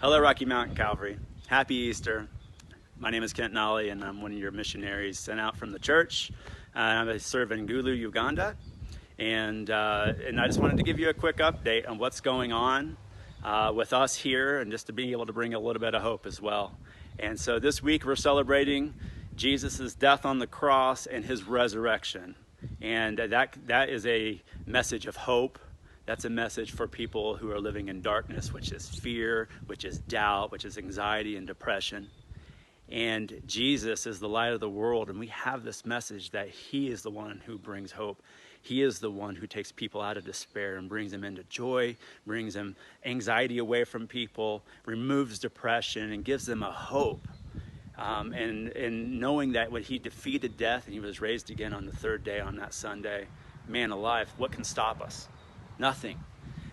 Hello, Rocky Mountain Calvary. Happy Easter. My name is Kent Nolly, and I'm one of your missionaries sent out from the church. I serve in Gulu, Uganda, and I just wanted to give you a quick update on what's going on with us here, and just to be able to bring a little bit of hope as well. And so this week we're celebrating Jesus' death on the cross and his resurrection, and that is a message of hope. That's a message for people who are living in darkness, which is fear, which is doubt, which is anxiety and depression. And Jesus is the light of the world, and we have this message that he is the one who brings hope. He is the one who takes people out of despair and brings them into joy, brings them anxiety away from people, removes depression, and gives them a hope. And knowing that when he defeated death and he was raised again on the third day on that Sunday, man alive, what can stop us? Nothing.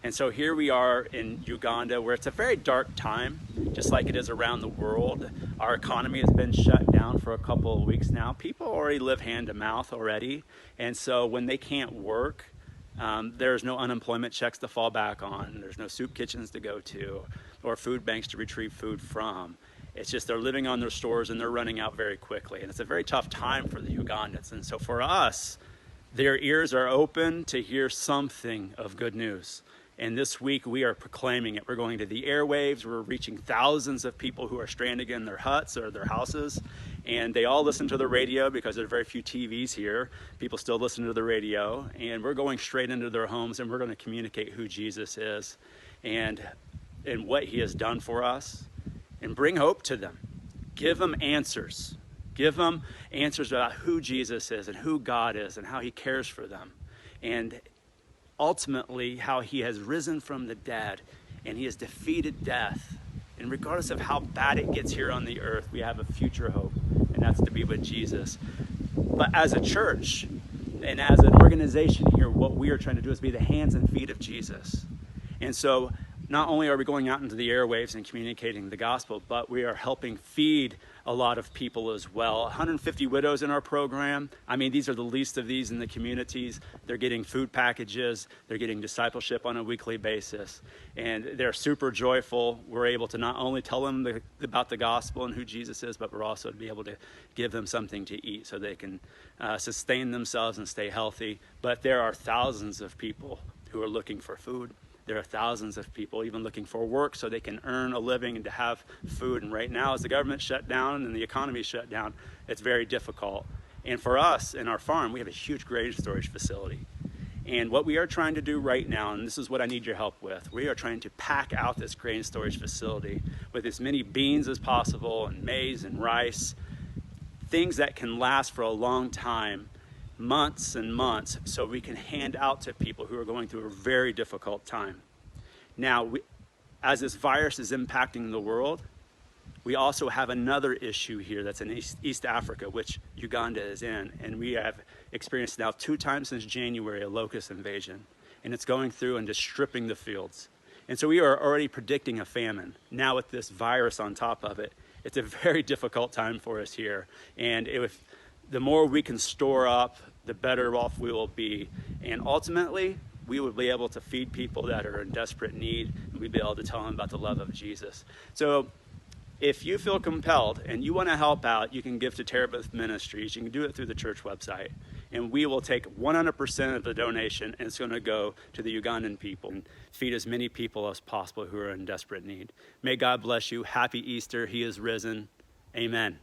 And so here we are in Uganda, where it's a very dark time, just like it is around the world. Our economy has been shut down for a couple of weeks now. People already live hand to mouth already. And so when they can't work, there's no unemployment checks to fall back on. There's no soup kitchens to go to or food banks to retrieve food from. It's just they're living on their stores and they're running out very quickly. And it's a very tough time for the Ugandans. And so for us, their ears are open to hear something of good news. And this week we are proclaiming it. We're going to the airwaves. We're reaching thousands of people who are stranded in their huts or their houses. And they all listen to the radio because there are very few TVs here. People still listen to the radio. And we're going straight into their homes, and we're going to communicate who Jesus is and what he has done for us, and bring hope to them. Give them answers. Give them answers about who Jesus is and who God is and how he cares for them. And ultimately, how he has risen from the dead and he has defeated death. And regardless of how bad it gets here on the earth, we have a future hope, and that's to be with Jesus. But as a church and as an organization here, what we are trying to do is be the hands and feet of Jesus. And so not only are we going out into the airwaves and communicating the gospel, but we are helping feed a lot of people as well. 150 widows in our program. I mean, these are the least of these in the communities. They're getting food packages. They're getting discipleship on a weekly basis. And they're super joyful. We're able to not only tell them about the gospel and who Jesus is, but we're also to be able to give them something to eat so they can sustain themselves and stay healthy. But there are thousands of people who are looking for food. There are thousands of people even looking for work so they can earn a living and to have food. And right now, as the government shut down and the economy shut down, it's very difficult. And for us in our farm, we have a huge grain storage facility. And what we are trying to do right now, and this is what I need your help with, we are trying to pack out this grain storage facility with as many beans as possible and maize and rice, things that can last for a long time, months and months, so we can hand out to people who are going through a very difficult time. Now, as this virus is impacting the world, we also have another issue here that's in East Africa, which Uganda is in, and we have experienced now 2 times since January a locust invasion, and it's going through and just stripping the fields. And so we are already predicting a famine. Now with this virus on top of it, it's a very difficult time for us here. And if the more we can store up, the better off we will be. And ultimately, we will be able to feed people that are in desperate need, and we'll be able to tell them about the love of Jesus. So if you feel compelled and you want to help out, you can give to Terebinth Ministries. You can do it through the church website. And we will take 100% of the donation, and it's going to go to the Ugandan people and feed as many people as possible who are in desperate need. May God bless you. Happy Easter. He is risen. Amen.